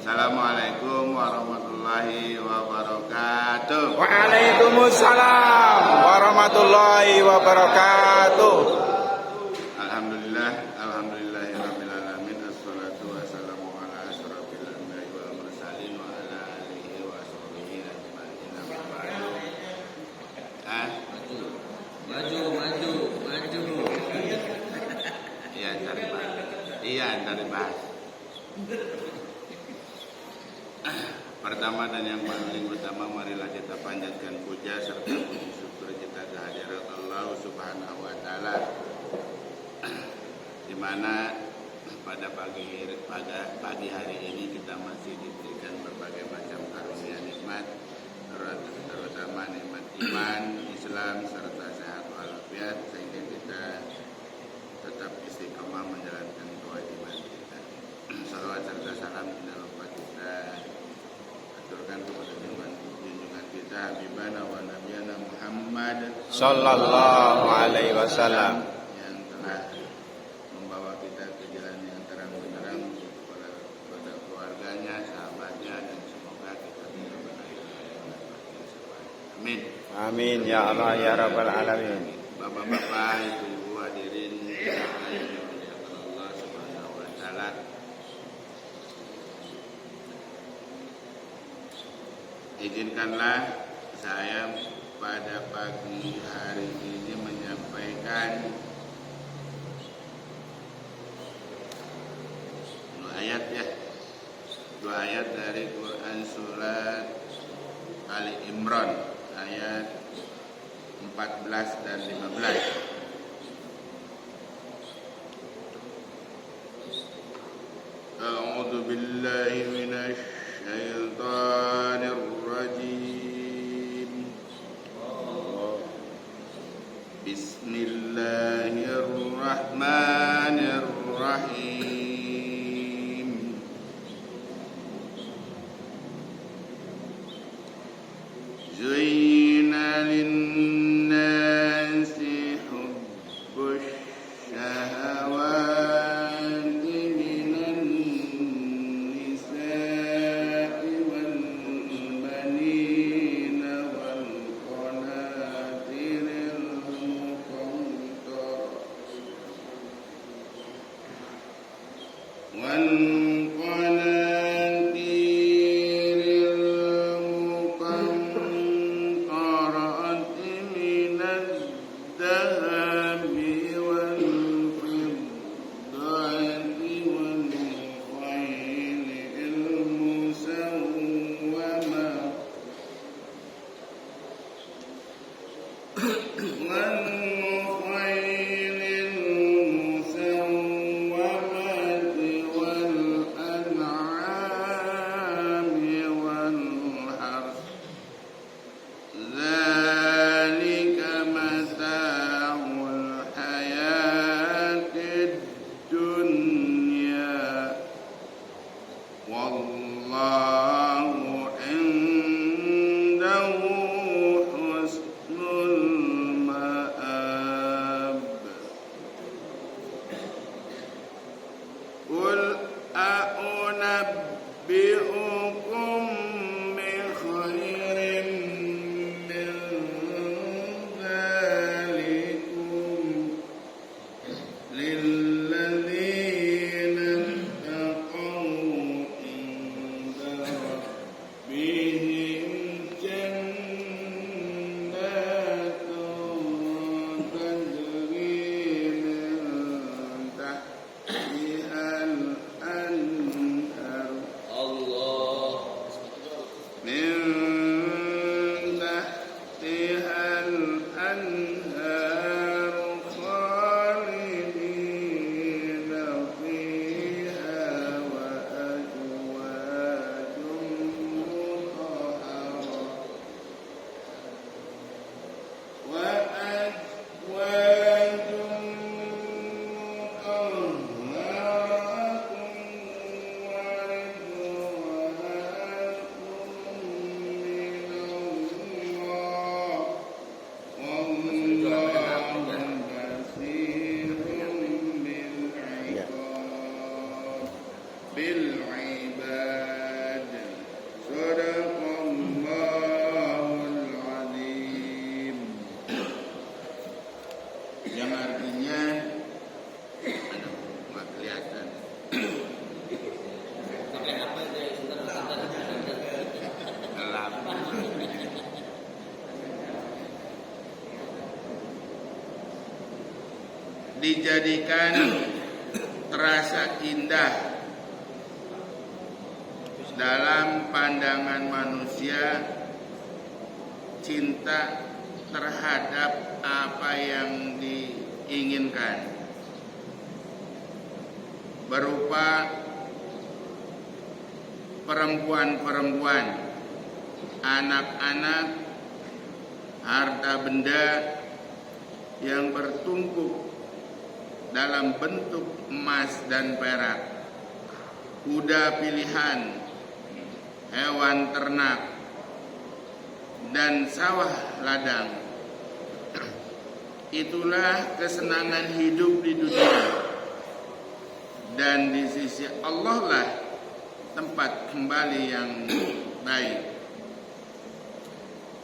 Assalamualaikum warahmatullahi wabarakatuh. Waalaikumsalam warahmatullahi wabarakatuh. Alhamdulillahirabbil alamin. Assalatu wassalamu ala asyrofil anbiya'i wal mursalin wa ala alihi wa sahbihi ajma'in. Maju. Iya, ntar dibahas. Pertama dan yang paling utama, marilah kita panjatkan puja serta puji syukur kita kehadirat Allah Subhanahu wa taala, di mana pada pagi hari ini kita masih diberikan berbagai macam karunia nikmat, terutama nikmat iman, Islam serta sehat walafiat, sehingga kita tetap istiqomah menjalankan kewajiban kita. Salawat serta salam tidak lupa kita aturkan kepada junjungan kita Habibana wa Nabiyana Muhammad Sallallahu alaihi wasallam, yang telah membawa kita ke jalan yang terang benderang kepada keluarganya, sahabatnya, dan semoga kita benar-benar amin. amin ya Allah ya rabbal alamin. Bapak-bapak, ibu-ibu hadirin yang dimuliakan Allah Subhanahu wa taala. Izinkanlah saya pada pagi hari ini menyampaikan dua ayat dari Quran surat Ali Imran ayat 14 dan 15. A'udzu billahi minasy syaithanir rajim. Bismillahirrahmanirrahim. Zuyyina lin-nasi hubbus syahawati minan nisa'i wal banina wal qanatiril muqantarati minad dhahabi wal fiddati wal khaylil musawwamah والأنعام والحرث ذلك متاع الحياة الدنيا والله عنده حسن المآب. قل أنبئكم بخير من ذلكم للذين اتقوا عند ربهم جنات تجري من تحتها الأنهار خالدين فيها وأزواج بالعباد dijadikan terasa indah dalam pandangan manusia, cinta terhadap apa yang diinginkan, berupa perempuan-perempuan, anak-anak, harta benda yang bertumpuk dalam bentuk emas dan perak, kuda pilihan, hewan ternak, dan sawah ladang. Itulah kesenangan hidup di dunia, dan di sisi Allah lah tempat kembali yang baik.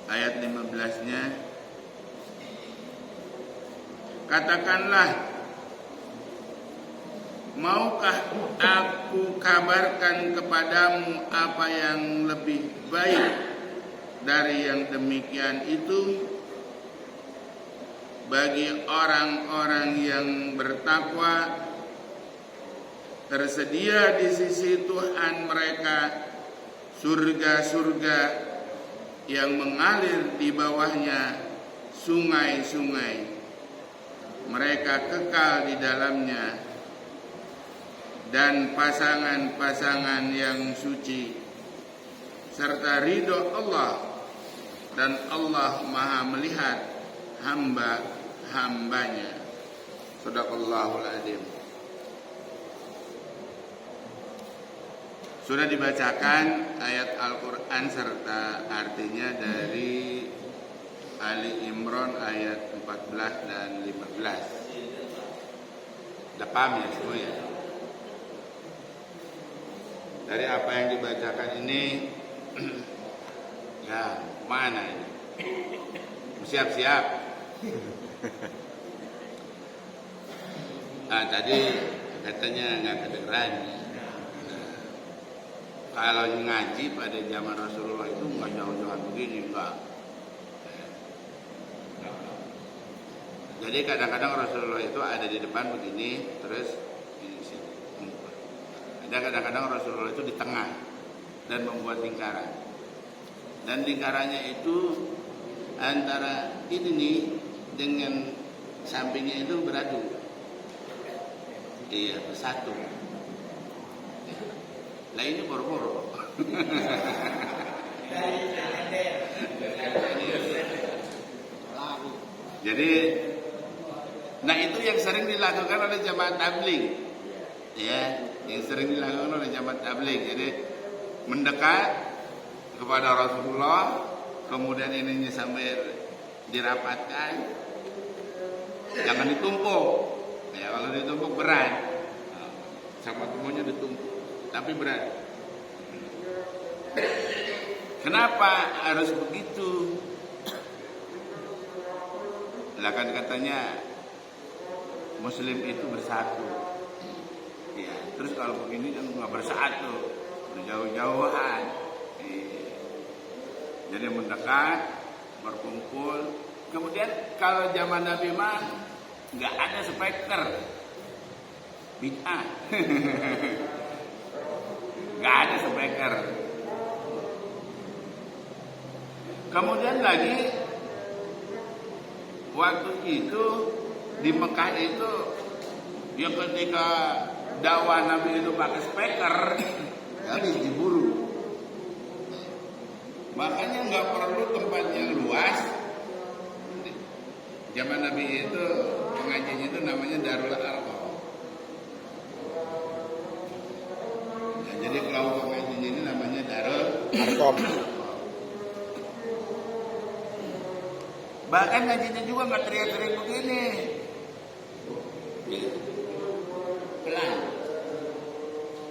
Ayat 15-nya, katakanlah, maukah aku kabarkan kepadamu apa yang lebih baik dari yang demikian itu bagi orang-orang yang bertakwa? Tersedia di sisi Tuhan mereka surga-surga yang mengalir di bawahnya sungai-sungai. Mereka kekal di dalamnya, dan pasangan-pasangan yang suci, serta ridho Allah, dan Allah Maha melihat hamba-hambanya. Shadaqallahul adzim. Sudah dibacakan ayat Al-Quran serta artinya dari Ali Imran ayat 14 dan 15. Udah paham ya semua ya? Dari apa yang dibacakan ini, ya mana ini? Siap-siap. Nah tadi katanya nggak kedengeran. Kalau ngaji pada zaman Rasulullah itu nggak jauh-jauh begini, enggak. Jadi kadang-kadang Rasulullah itu ada di depan begini, terus di sini. Ada kadang-kadang Rasulullah itu di tengah dan membuat lingkaran. Dan lingkarannya itu antara ini nih dengan sampingnya itu beradu. Iya, bersatu. Lah ini boro-boro. Jadi, nah itu yang sering dilakukan oleh jamaah tabligh, ya, yang sering dilakukan oleh jamaah tabligh. Jadi mendekat kepada Rasulullah, kemudian ininya sampai dirapatkan, jangan ditumpuk. Ya kalau ditumpuk berat, sama semuanya ditumpuk. Tapi berat. Kenapa harus begitu? Lah kan katanya Muslim itu bersatu. Ya, terus kalau begini kan nggak bersatu, berjauh-jauhan. Jadi mendekat, berkumpul. Kemudian kalau zaman Nabi mah nggak ada speaker, bid'ah. Gak ada speaker. Kemudian lagi waktu itu di Mekah itu yang ketika dakwah Nabi itu pakai speaker habis diburu. Makanya nggak perlu tempat yang luas. Zaman Nabi itu pengajiannya itu namanya Darul Arqam. Jadi kelompok pengajian ini namanya Darul Arqam. Bahkan ngajinya juga nggak teriak-teriak begini, pelan.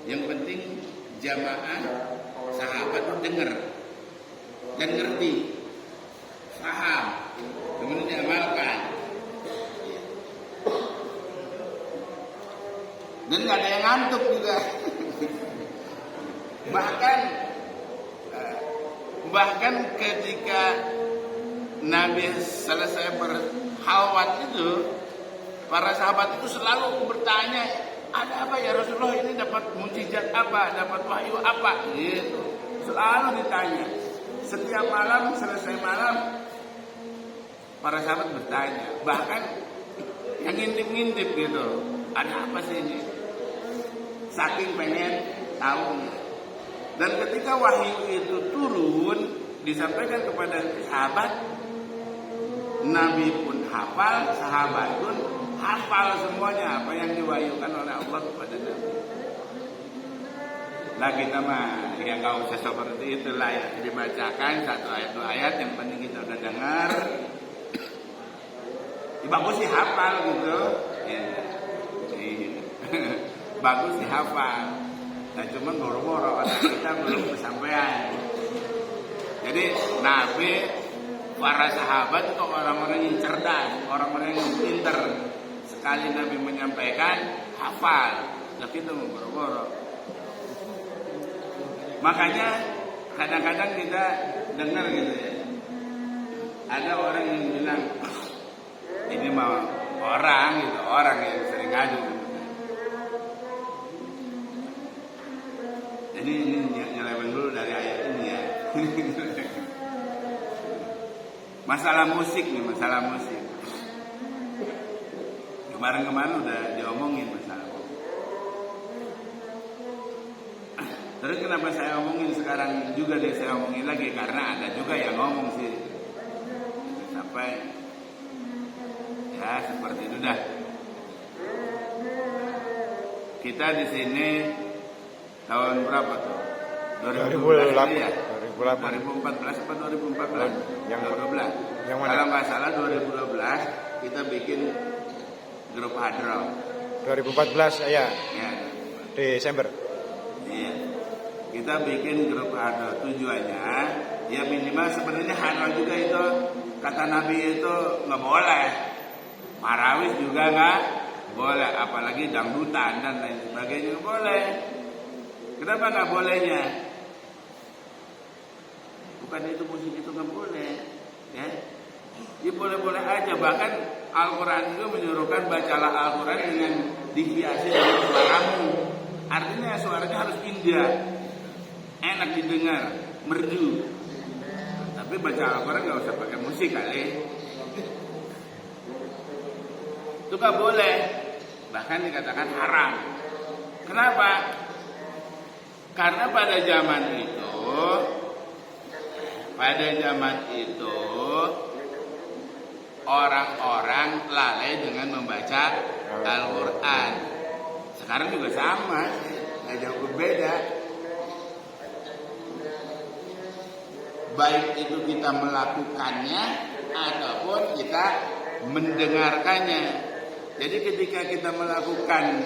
Yang penting jamaah sahabat itu dengar dan ngerti, paham, kemudian diamalkan. Dan nggak ada yang ngantuk juga. Bahkan ketika Nabi selesai berhalwat itu, para sahabat itu selalu bertanya, ada apa ya Rasulullah, ini dapat mukjizat apa, dapat wahyu apa, gitu. Selalu ditanya. Setiap malam, selesai malam, para sahabat bertanya. Bahkan yang ngintip-ngintip gitu, ada apa sih ini? Saking pengen tahu. Dan ketika wahyu itu turun, disampaikan kepada sahabat, Nabi pun hafal, sahabat pun hafal semuanya apa yang diwahyukan oleh Allah kepada Nabi. Nah kita mah ya nggak usah seperti itulah ya, dibacakan satu ayat dua ayat, yang penting kita udah dengar. Ya, bagus sih hafal gitu, ya. Bagus sih hafal. Nah cuma boro-boro otak kita belum kesampaian. Jadi Nabi, para sahabat itu orang-orang yang cerdas, orang-orang yang pinter. Sekali Nabi menyampaikan, hafal. Tapi itu boro-boro. Makanya kadang-kadang kita dengar gitu ya, ada orang yang bilang, ini mau orang gitu, orang yang sering ngadu. Jadi ini nyeleweng dulu dari ayat ini ya. Masalah musik nih, masalah musik. Kemarin-kemarin udah diomongin masalah. Terus kenapa saya omongin sekarang juga deh, saya omongin lagi karena ada juga yang ngomong sih. Sampai ya seperti itu dah. Kita di sini tahun berapa tuh? 2012 ya? 2014 atau 2014? Yang 2012. Yang mana? Kalau nggak salah 2012 kita bikin grup hadroh. 2014 ya. Ya. Desember. Iya. Kita bikin grup hadroh, tujuannya ya minimal sebenarnya hadroh juga itu kata Nabi itu nggak boleh, marawis juga nggak boleh, apalagi dangdutan dan lain sebagainya nggak boleh. Kenapa nggak bolehnya? Bukan itu musik itu nggak boleh, ya. Ya boleh-boleh aja, bahkan Al-Quran itu menyuruhkan bacalah Al-Quran dengan dihiasi dengan suaramu. Artinya suaranya harus indah, enak didengar, merdu. Tapi baca Al-Quran nggak usah pakai musik kali. Itu nggak boleh, bahkan dikatakan haram. Kenapa? Karena pada zaman itu orang-orang lalai dengan membaca Al-Quran. Sekarang juga sama, nggak jauh berbeda. Baik itu kita melakukannya ataupun kita mendengarkannya. Jadi ketika kita melakukan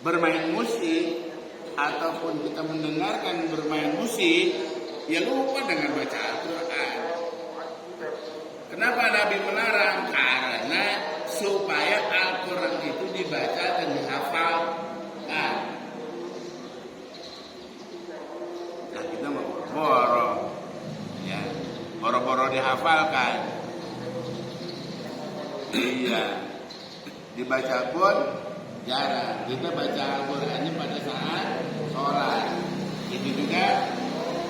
bermain musik ataupun kita mendengarkan bermain musik, ya lupa dengan baca Al-Quran. Kenapa Nabi melarang? Karena supaya Al-Quran itu dibaca dan dihafalkan. Nah kita mau boro-boro, ya, boro-boro dihafalkan. Iya, dibaca pun jarang. Kita baca Al-Qurannya pada saat sholat. Itu juga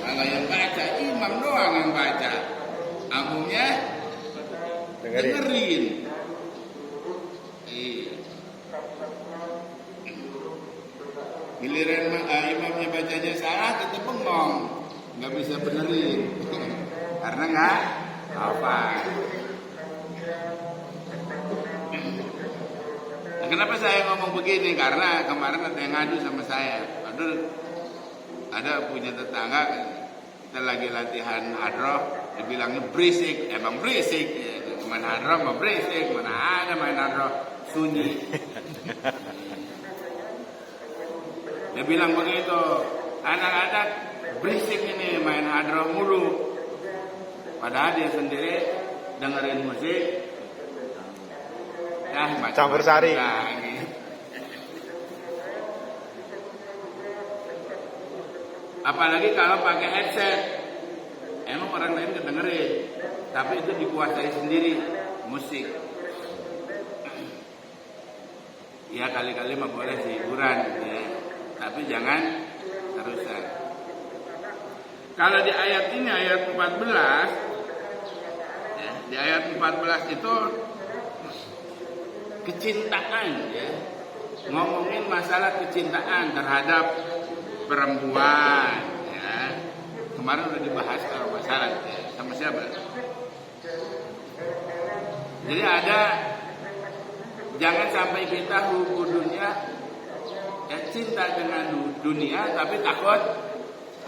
kalau yang baca imam doang yang baca, amumnya dengerin. Iya. Giliran imamnya bacanya salah, kita bengong, nggak bisa benerin, karena nggak apa. Nah, kenapa saya ngomong begini? Karena kemarin ada yang ngadu sama saya. Ada punya tetangga, kita lagi latihan hadroh, dibilangnya berisik, emang berisik. Ya, main hadroh mau berisik, mana ada main hadroh sunyi. Dia bilang begitu, anak-anak berisik ini main hadroh mulu. Padahal dia sendiri dengerin musik, ya campur sari. Apalagi kalau pakai headset, emang orang lain kedengerin, tapi itu dikuasai sendiri musik. sekali-kali mah boleh sih hiburan gitu ya. Tapi jangan terusan. Kalau di ayat ini ayat 14 ya, di ayat 14 itu kecintaan ya. Ngomongin masalah kecintaan terhadap perempuan ya. Kemarin udah dibahas kalau masalah ya. Sama siapa? Jadi ada, jangan sampai kita hubung dunia ya, cinta dengan dunia tapi takut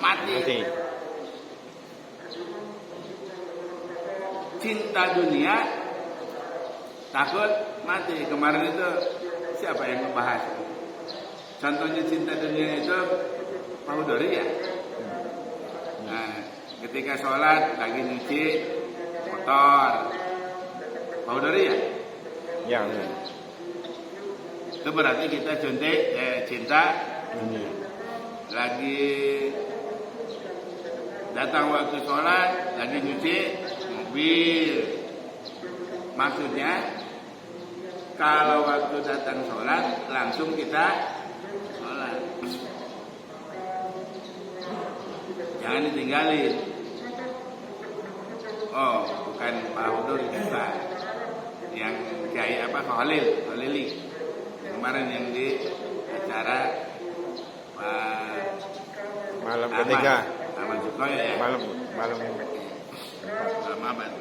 mati. Cinta dunia takut mati. Kemarin itu siapa yang ngebahas? Contohnya cinta dunia itu Pak Hudori ya. Nah, ketika sholat lagi nyuci motor, Pak Hudori ya. Yang Itu berarti kita cinta dunia. Lagi datang waktu sholat lagi nyuci mobil. Maksudnya kalau waktu datang sholat langsung kita sholat, jangan ditinggalin. Oh, bukan Pak Hudur juga, yang Kiai apa Khalili kemarin yang di acara Pak malam ketiga. Ahmad Sukoyo ya. Malam Abad.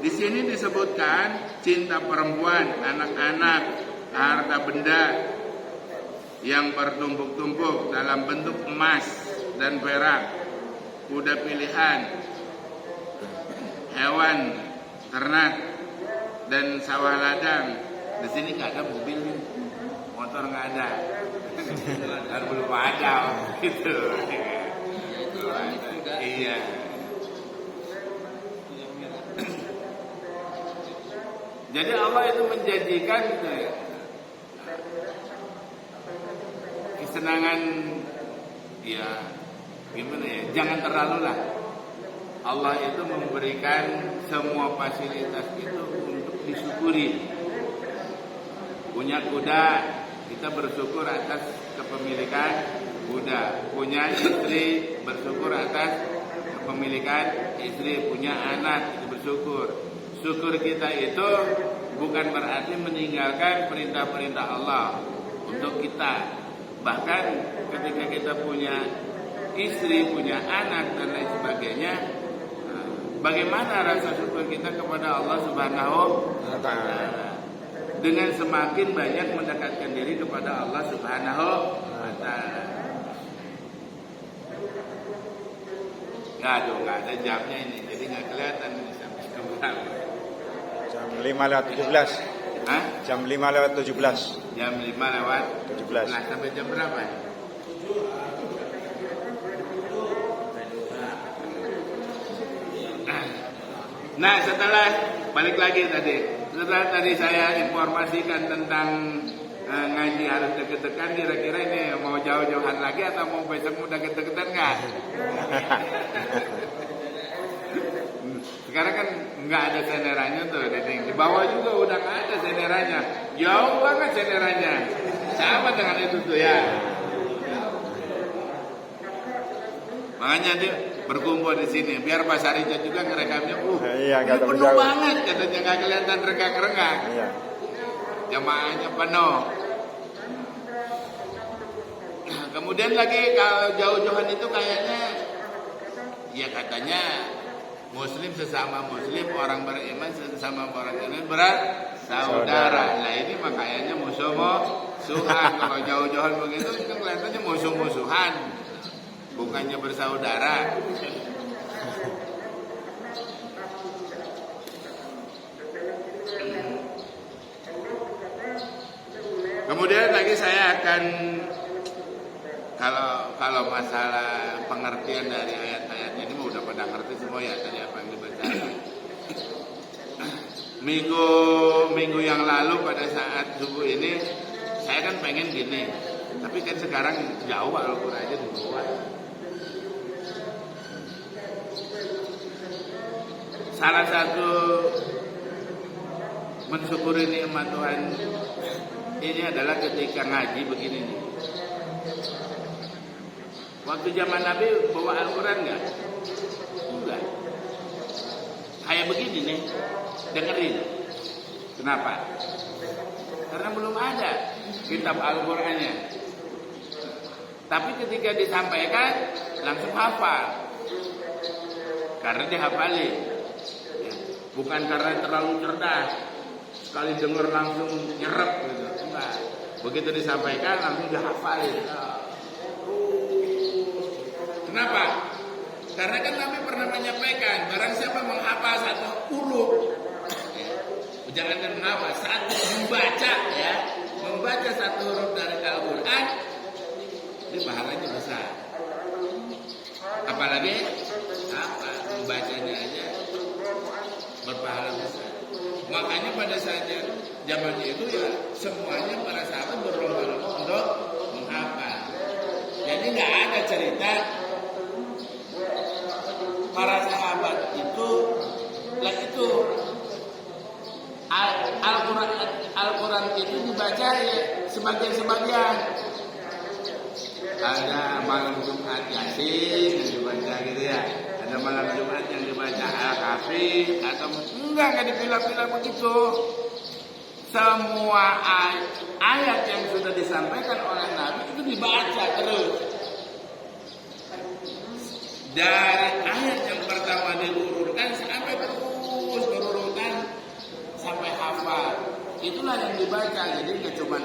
Di sini disebutkan cinta perempuan, anak-anak, harta benda yang bertumpuk-tumpuk dalam bentuk emas dan perak, kuda pilihan, hewan ternak dan sawah ladang. Di sini nggak ada mobil, motor nggak ada, kan belum ada gitu. Iya. Jadi Allah itu menjanjikan kesenangan, ya gimana ya? Jangan terlalu lah. Allah itu memberikan semua fasilitas itu untuk disyukuri. Punya kuda, kita bersyukur atas kepemilikan kuda. Punya istri, bersyukur atas kepemilikan istri. Punya anak, itu bersyukur. Syukur kita itu bukan berarti meninggalkan perintah-perintah Allah untuk kita. Bahkan ketika kita punya istri, punya anak dan lain sebagainya, bagaimana rasa syukur kita kepada Allah Subhanahu wa Ta'ala? Dengan semakin banyak mendekatkan diri kepada Allah Subhanahu wa Ta'ala. Nggak ada jamnya ini, jadi nggak kelihatan ini sampai berapa. Jam 5:17. Hah? Jam 5:17. Jam 5:17. Sampai jam berapa? Nah, setelah balik lagi setelah tadi saya informasikan tentang ngaji harus deket-dekan, kira-kira ini mau jauh-jauhan lagi atau mau besok mau deket-deketan nggak? Sekarang kan nggak ada senderannya tuh, di bawah juga udah nggak ada senderannya, jauh banget senderannya, sama dengan itu tuh ya. Makanya dia berkumpul di sini, biar Pak Sarija juga ngerekamnya. Iya, ini penuh banget, katanya nggak kelihatan renggang-renggang. Iya. Jamaahnya penuh. Kemudian lagi kalau jauh-jauhan itu kayaknya, ya katanya Muslim sesama Muslim, orang beriman sesama orang beriman bersaudara. Nah ini makanya musuh-musuhan. Kalau jauh-jauhan begitu itu kelihatannya musuh-musuhan, bukannya bersaudara. Kemudian lagi saya akan kalau masalah pengertian dari ayat-ayat ini udah pada ngerti semua ya tadi apa yang dibaca. Minggu yang lalu pada saat subuh ini saya kan pengen gini, tapi kan sekarang jauh Al-Qur'an aja dibuat. Salah satu mensyukuri nikmat Tuhan ini adalah ketika ngaji begini nih. Waktu zaman Nabi bawa Al-Quran nggak? Enggak. Kayak begini nih, dengerin. Kenapa? Karena belum ada kitab Al-Qurannya. Tapi ketika disampaikan langsung hafal. Karena dihafalin. Ya. Bukan karena terlalu cerdas. Sekali dengar langsung nyerep gitu. Enggak. Begitu disampaikan langsung dihafalin. Kenapa? Karena kan Nabi pernah menyampaikan, barang siapa menghafal satu huruf, jangan menghafal, satu membaca ya, membaca satu huruf dari Al-Quran, ini pahalanya besar. Apalagi apa? Membacanya aja berpahala besar. Makanya pada saat zaman itu ya semuanya para sahabat berlomba-lomba untuk menghafal. Jadi nggak ada cerita para sahabat itu Al-Quran itu dibaca ya sebagian. Ada malam Jumat Yasin yang dibaca gitu ya. Ada malam Jumat yang dibaca Al-Kahfi atau enggak dipilah-pilah begitu. Semua ayat yang sudah disampaikan oleh Nabi itu dibaca terus. Dari ayat yang pertama diurutkan sampai terus berurutan sampai hafal. Itulah yang dibaca. Jadi nggak cuma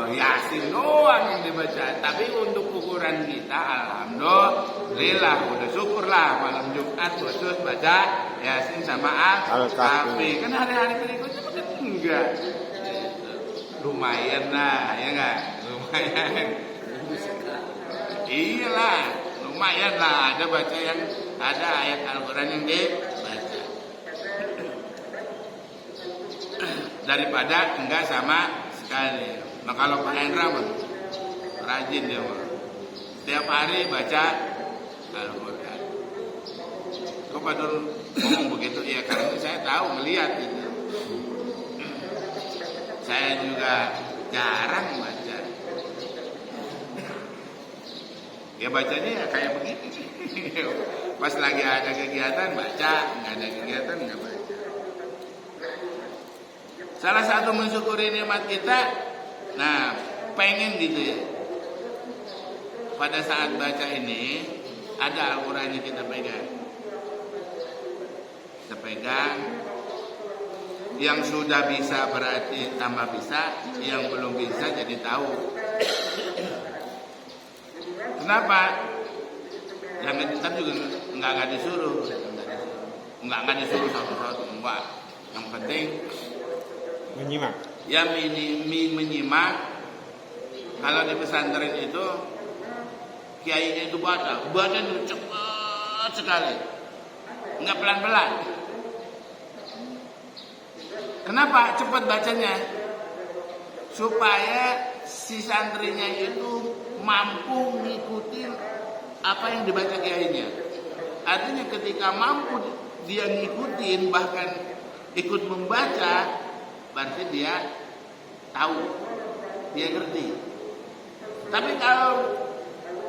Yasin doang yang dibaca, tapi untuk ukuran kita, alhamdulillah, udah syukurlah malam Jumat khusus baca Yasin sama Al-Kahfi. Kan hari-hari berikutnya kan enggak. Lumayan lah, ya enggak? Lumayan. Iyalah. Lumayan lah, ada baca yang ada ayat Al-Quran yang dibaca daripada enggak sama sekali. Nah kalau Pak Hendra rajin dia setiap hari baca Al-Quran. Kok Pak Dur ngomong begitu? Ya karena saya tahu melihat itu. Saya juga jarang baca. Ya bacanya ya kayak begini. Pas lagi ada kegiatan baca, nggak ada kegiatan nggak baca. Salah satu mensyukuri nikmat kita, nah pengen gitu ya. Pada saat baca ini ada Al-Quran yang kita pegang. Kita pegang. Yang sudah bisa berarti tambah bisa, yang belum bisa jadi tahu. Kenapa? Yang editan juga nggak disuruh, nggak disuruh satu-satu, enggak. Yang penting menyimak. Ya menyimak. Kalau di pesantren itu kiainya itu baca itu cepat sekali, nggak pelan-pelan. Kenapa cepat bacanya? Supaya si santrinya itu mampu ngikutin apa yang dibaca kiainya. Artinya ketika mampu dia ngikutin bahkan ikut membaca, berarti dia tahu, dia ngerti. Tapi kalau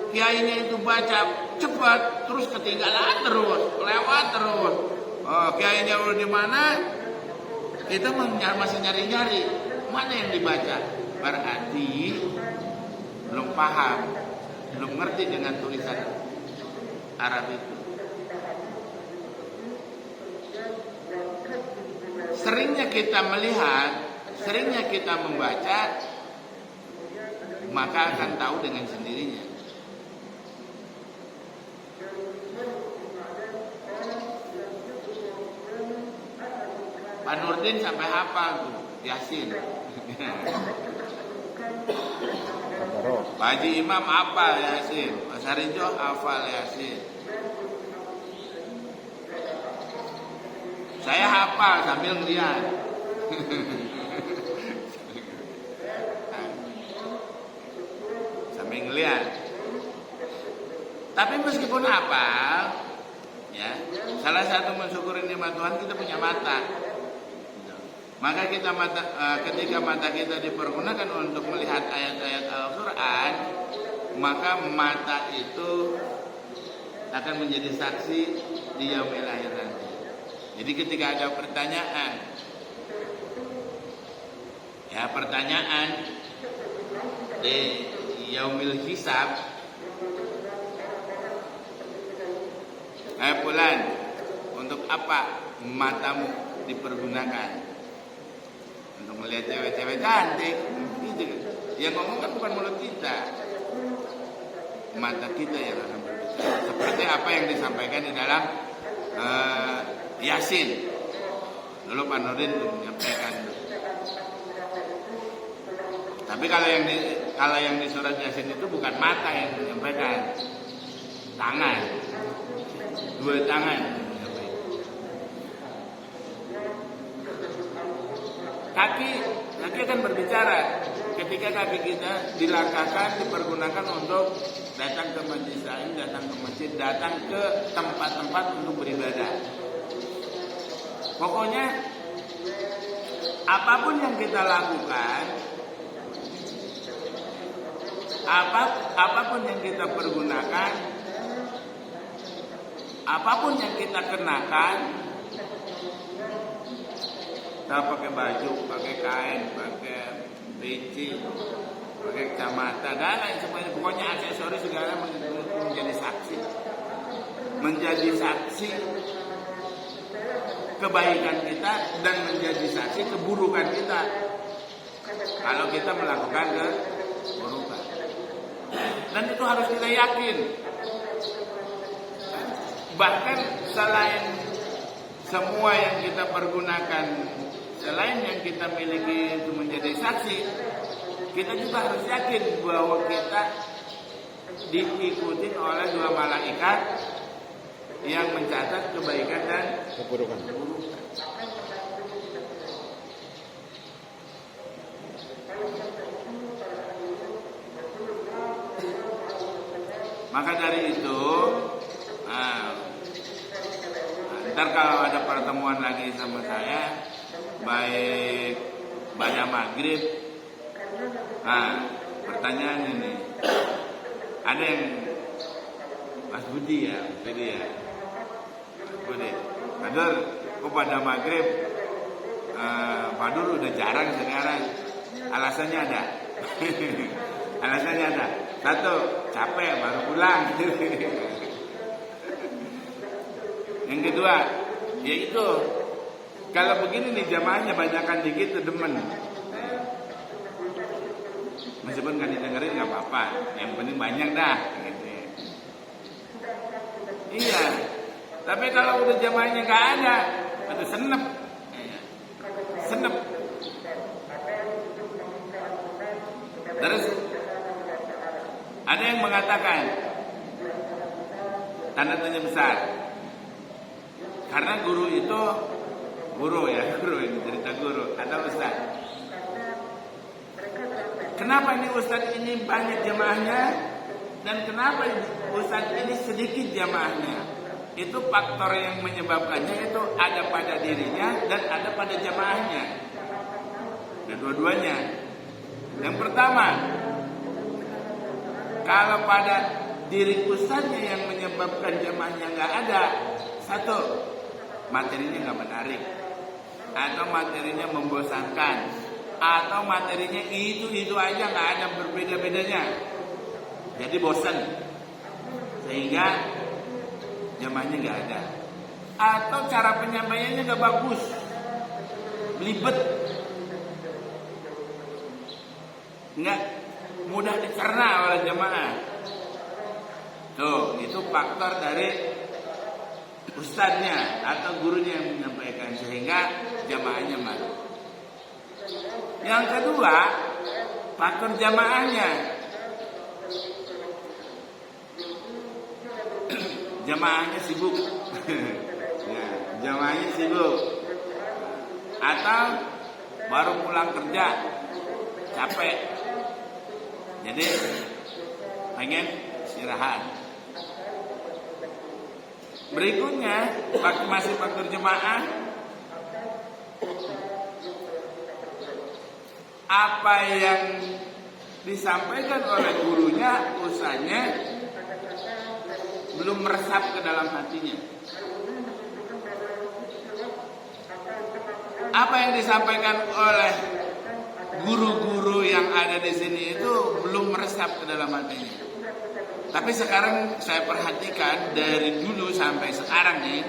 kiainya itu baca cepat terus ketinggalan terus, lewat terus. Oh, kiainya udah di mana? Kita masih nyari-nyari mana yang dibaca. Berarti belum paham, belum ngerti dengan tulisan Arab itu. Seringnya kita melihat, seringnya kita membaca, maka akan tahu dengan sendirinya. Pak Nurdin sampai hafal tuh Yasin. Pak Haji Imam hafal Yasin, Pak Sarijo hafal Yasin. Saya hafal sambil ngeliat. Sambil ngeliat. Tapi meskipun hafal, ya, salah satu mensyukuri nikmat Tuhan kita punya mata. Maka ketika mata kita dipergunakan untuk melihat ayat-ayat Al-Quran, maka mata itu akan menjadi saksi di yaumil akhir nanti. Jadi ketika ada pertanyaan di yaumil hisab, Fulan, untuk apa matamu dipergunakan? Untuk melihat cewek-cewek cantik, gitu. Yang ngomong kan bukan mulut kita, mata kita yang akan berbicara. Seperti apa yang disampaikan di dalam Yasin. Lalu Pak Nurdin menyampaikan. Tapi kalau yang di surat Yasin itu bukan mata yang menyampaikan, tangan, dua tangan. Kaki akan berbicara ketika kaki kita dilangkahkan, dipergunakan untuk datang ke majelis ilmu, datang ke masjid, datang ke tempat-tempat untuk beribadah. Pokoknya apapun yang kita lakukan, apapun yang kita pergunakan, apapun yang kita kenakan, kita pakai baju, pakai kain, pakai peci, pakai kacamata, dan lain sebagainya. Pokoknya aksesoris segala menjadi saksi kebaikan kita dan menjadi saksi keburukan kita kalau kita melakukan keburukan. Dan itu harus kita yakin. Bahkan selain semua yang kita pergunakan, selain yang kita miliki itu menjadi saksi, kita juga harus yakin bahwa kita diikuti oleh dua malaikat yang mencatat kebaikan dan keburukan. Maka dari itu, ntar kalau ada pertemuan lagi sama saya, baik pada maghrib, pertanyaan ini, ada yang Mas Budi ya, Budi, Padur, kok pada maghrib, Padur udah jarang sekarang, alasannya ada, alasannya ada. Satu, capek baru pulang. Yang kedua, yaitu kalau begini nih jamaahnya banyakan dikit demen. Meskipun kan didengerin nggak apa-apa, yang penting banyak dah. Gitu. Iya, tapi kalau udah jamaahnya nggak ada, itu senep. Terus ada yang mengatakan tanda tanya besar. Karena guru itu guru ini cerita guru atau ustaz. Kenapa ini ustaz ini banyak jamaahnya dan kenapa ustaz ini sedikit jamaahnya? Itu faktor yang menyebabkannya itu ada pada dirinya dan ada pada jamaahnya. Dan dua-duanya. Yang pertama, kalau pada diri ustaznya yang menyebabkan jamaahnya nggak ada, satu, materinya nggak menarik, atau materinya membosankan, atau materinya itu aja nggak ada berbeda-bedanya, jadi bosan, sehingga jamaahnya nggak ada, atau cara penyampaiannya nggak bagus, belibet, nggak mudah dicerna oleh jamaah. Tuh, itu faktor dari ustadznya atau gurunya yang menyampaikan sehingga jamaahnya malu. Yang kedua, faktor jamaahnya. Jamaahnya sibuk. Ya, jamaahnya sibuk. Atau baru pulang kerja, capek. Jadi pengen istirahat. Berikutnya, masih faktor jemaah, apa yang disampaikan oleh gurunya, usahanya belum meresap ke dalam hatinya. Apa yang disampaikan oleh guru-guru yang ada di sini itu belum meresap ke dalam hatinya. Tapi sekarang saya perhatikan dari dulu sampai sekarang nih,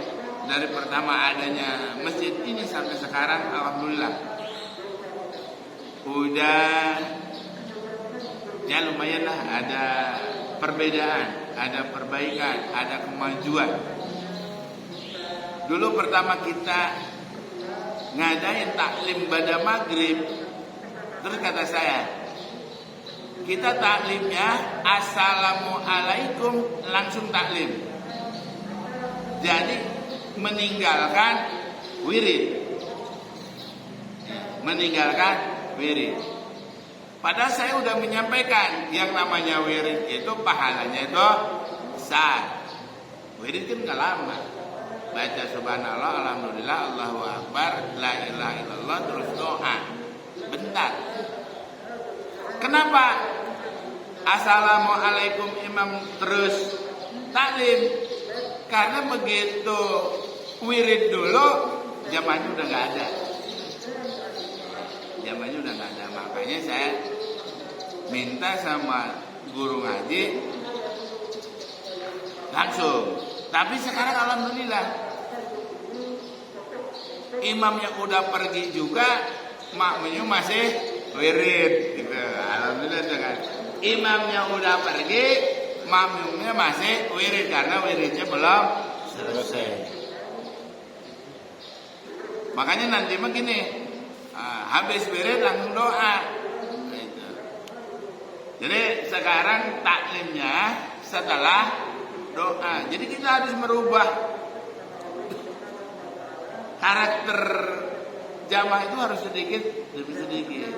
dari pertama adanya masjid ini sampai sekarang, alhamdulillah udah ya lumayan lah, ada perbedaan, ada perbaikan, ada kemajuan. Dulu pertama kita ngadain taklim pada maghrib, terus kata saya, kita taklimnya assalamualaikum langsung taklim. Jadi meninggalkan wirid. Padahal saya udah menyampaikan yang namanya wirid itu pahalanya itu besar. Wirid kan gak lama. Baca subhanallah, alhamdulillah, Allahu akbar, la ilaha illallah, terus doa. Bentar. Kenapa assalamualaikum imam terus taklim? Karena begitu wirid dulu zamannya udah gak ada. Makanya saya minta sama guru ngaji langsung. Tapi sekarang alhamdulillah imam yang udah pergi juga makmumnya masih wirid gitu. Alhamdulillah kan. Imamnya udah pergi, makmumnya masih wirid karena wiridnya belum selesai. Makanya nanti begini, habis wirid langsung doa. Gitu. Jadi sekarang taklimnya setelah doa. Jadi kita harus merubah karakter jamaah itu, harus sedikit demi sedikit.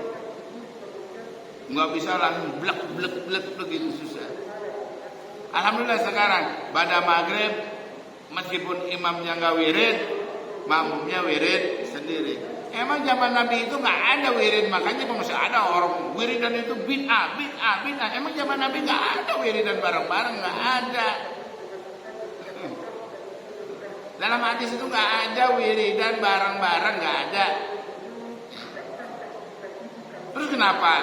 Nggak bisa langsung blek begitu, susah. Alhamdulillah sekarang pada maghrib meskipun imamnya nggak wirid, makmumnya wirid sendiri. Emang zaman Nabi itu nggak ada wirid, makanya masih ada orang wiridan itu bid'ah. Emang zaman Nabi nggak ada wiridan bareng-bareng, nggak ada. Dalam hadis itu nggak ada wiridan bareng-bareng, nggak ada. Terus kenapa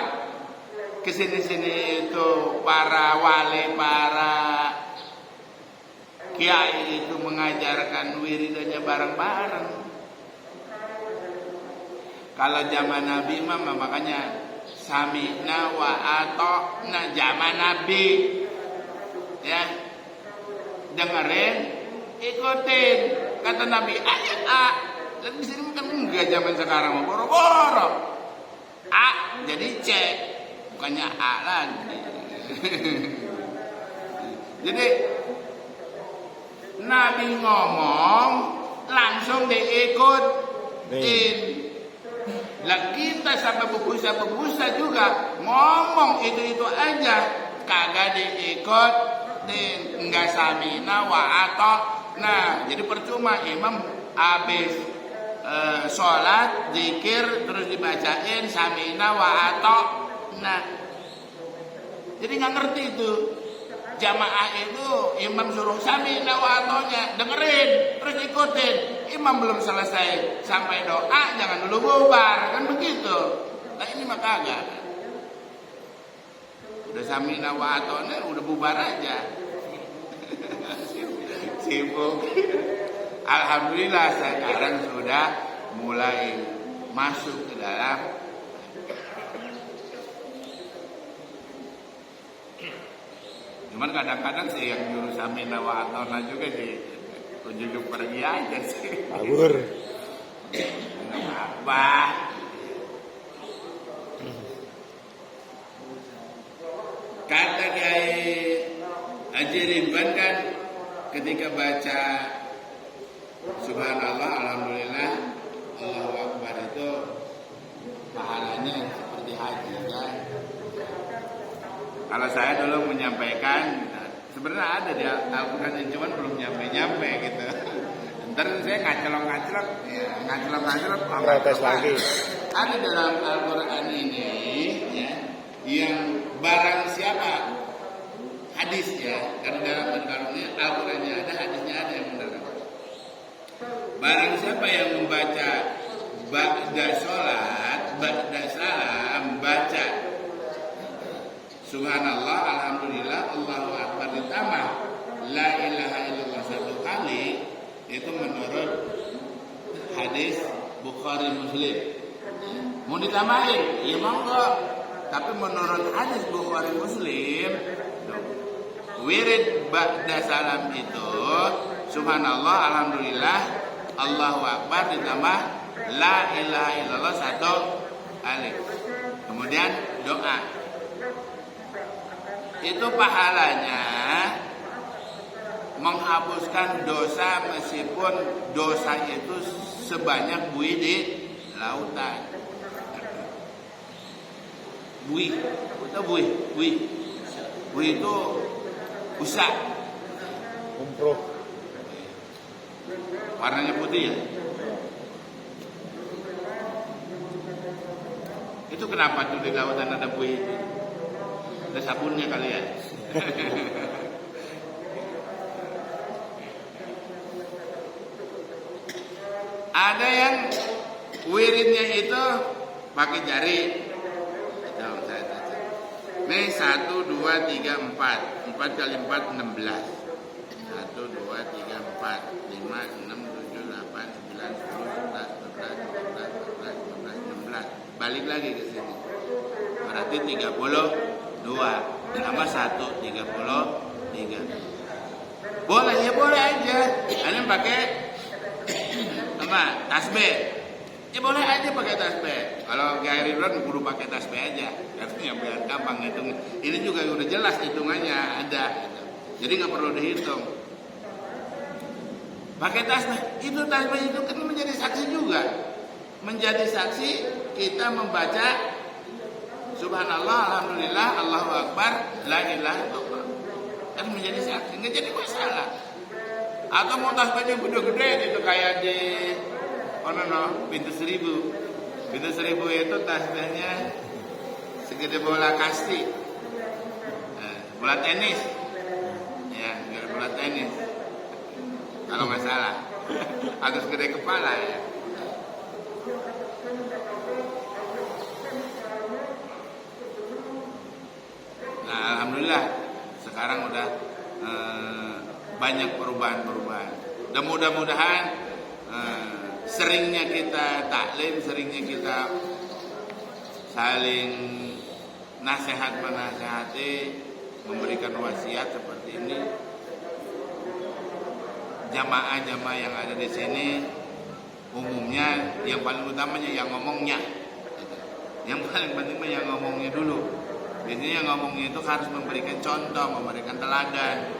kesini-sini itu para wali, para kiai itu mengajarkan wiridannya bareng-bareng? Kalau zaman Nabi makanya sami'na wa ata'na zaman Nabi, ya, dengerin, ikutin kata Nabi, ayat A. Dan di sini kan enggak zaman sekarang, boro-boro A jadi C, bukannya A lagi. Jadi Nabi ngomong langsung diikutin. Lah kita sampai bebusa juga ngomong itu aja kagak diikutin, enggak samina wa ata'na. Jadi percuma imam habis sholat zikir terus dibacain samina wa ata'na. Jadi nggak ngerti itu. Jamaah itu imam suruh samina wa ata'na, dengerin terus ikutin. Imam belum selesai sampai doa jangan dulu bubar, kan begitu. Nah ini mah kagak. Udah samina wa ata'na udah bubar aja. Sibuk. Alhamdulillah sekarang sudah mulai masuk ke dalam. Cuman kadang-kadang sih yang nyuruh samina wa ata'na juga sih tunjuk pergi aja sih. Kabur. Nggak apa. Kata Kiai Haji Ridwan kan ketika baca subhanallah, alhamdulillah, Allahu akbar itu pahalanya seperti haji kan. Kalau saya dulu menyampaikan, sebenarnya ada di Al-Quran, cuman belum nyampe gitu. Ntar saya ngaclok, protes lagi. Ada dalam Al-Quran ini hadis ya, karena dalam karunia Al-Qur'annya ada, hadisnya ada yang menerangkan. Barang siapa yang membaca ba'da sholat, ba'da salam, baca Subhanallah, Alhamdulillah, Allahu Akbar ditambah La ilaha illallah satu kali, itu menurut hadis Bukhari Muslim. Mau ditambahin? Ya monggo. Tapi menurut hadis Bukhari Muslim, wirid ba'da salam itu Subhanallah, Alhamdulillah, Allahu Akbar ditambah La ilaha illallah satu kali. Kemudian doa. Itu pahalanya menghapuskan dosa meskipun dosa itu sebanyak buih di lautan. Buih, itu buih itu busa. Umproh. Warnanya putih ya. Itu kenapa tuh di lautan ada buih itu? Ada sabunnya kali ya. Ada yang wiridnya itu pakai jari. Ini 1, 2, 3, 4. 4 kali 4, 16. 1, 2, 3, 4. 5, 6, 7, 8, 9, 10, 11, 12, 13, 14, 15. Balik lagi ke sini. Berarti 32. Tambah 1, 33. Boleh ya, boleh aja. Kalian pakai apa? Tasbih. Ya boleh aja pakai tasbih. Kalau Kiai Ridwan kudu pakai tasbih aja. Artinya biar gampang hitung. Ini juga udah jelas hitungannya ada. Jadi nggak perlu dihitung. Pakai tasbih. Itu tasbih itu kan menjadi saksi juga. Menjadi saksi kita membaca Subhanallah, Alhamdulillah, Allahu Akbar, La ilaha illallah. Kan menjadi saksi, nggak jadi masalah. Atau mau tasbihnya gede-gede gitu kayak di Pintu Seribu. Pintu Seribu itu tasbihnya segede bola kasti, bola tenis, ya, bola tenis. Kalau nggak salah, agak segede kepala ya. Nah, alhamdulillah sekarang udah banyak perubahan-perubahan. Dan mudah-mudahan seringnya kita taklim, seringnya kita saling nasihat menasihati, memberikan wasiat seperti ini. Jamaah-jamaah yang ada di sini umumnya yang paling utamanya yang ngomongnya. Yang paling penting yang ngomongnya dulu. Biasanya yang ngomongnya itu harus memberikan contoh, memberikan teladan.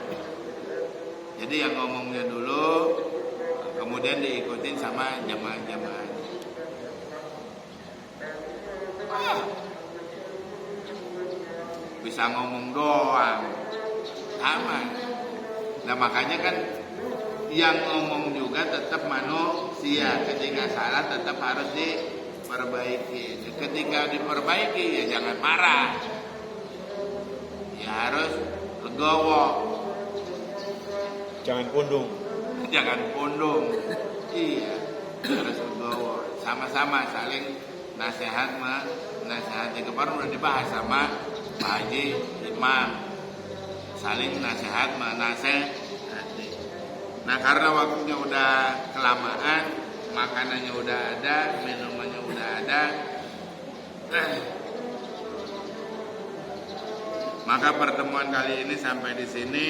Jadi yang ngomongnya dulu, kemudian diikutin sama jamaah-jamaah. Bisa ngomong doang, sama. Nah makanya kan yang ngomong juga tetap manusia. Ketika salah tetap harus diperbaiki. Ketika diperbaiki ya jangan marah. Ya harus legowo. Jangan pundung. Jangan pundung. Iya, harus legowo. Sama-sama saling nasihat nasihati. Kemarin udah dibahas sama Pak Haji Imam. Saling nasihat menasihati. Nah karena waktunya udah kelamaan, makanannya udah ada, minumannya udah ada, maka pertemuan kali ini sampai di sini.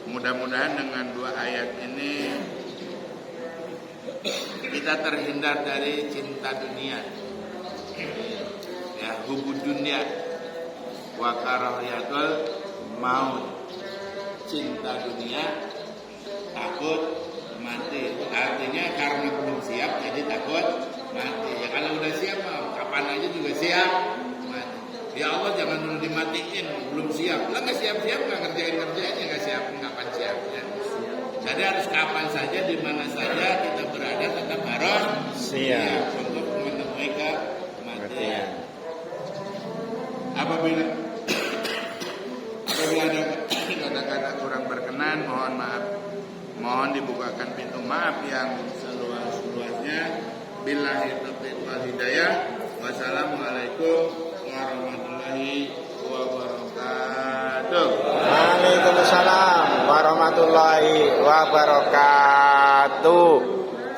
Mudah-mudahan dengan 2 ayat ini kita terhindar dari cinta dunia, ya, hubud dunia, wa karahiyatul maut, cinta dunia, takut mati. Artinya karena belum siap jadi takut mati. Ya kalau udah siap kapan aja juga siap mati. Ya Allah jangan dulu dimatiin, belum siap. Lah nggak siap-siap nggak ngerjain-ngerjainnya, nggak siap kapan siapnya. Jadi harus kapan saja, di mana saja kita berada tetap harus siap untuk menemui kematian. Apabila ada kata Mohon maaf yang seluas-luasnya. Billahi taufiq wal hidayah. Wassalamualaikum warahmatullahi wabarakatuh. Waalaikumsalam warahmatullahi wabarakatuh.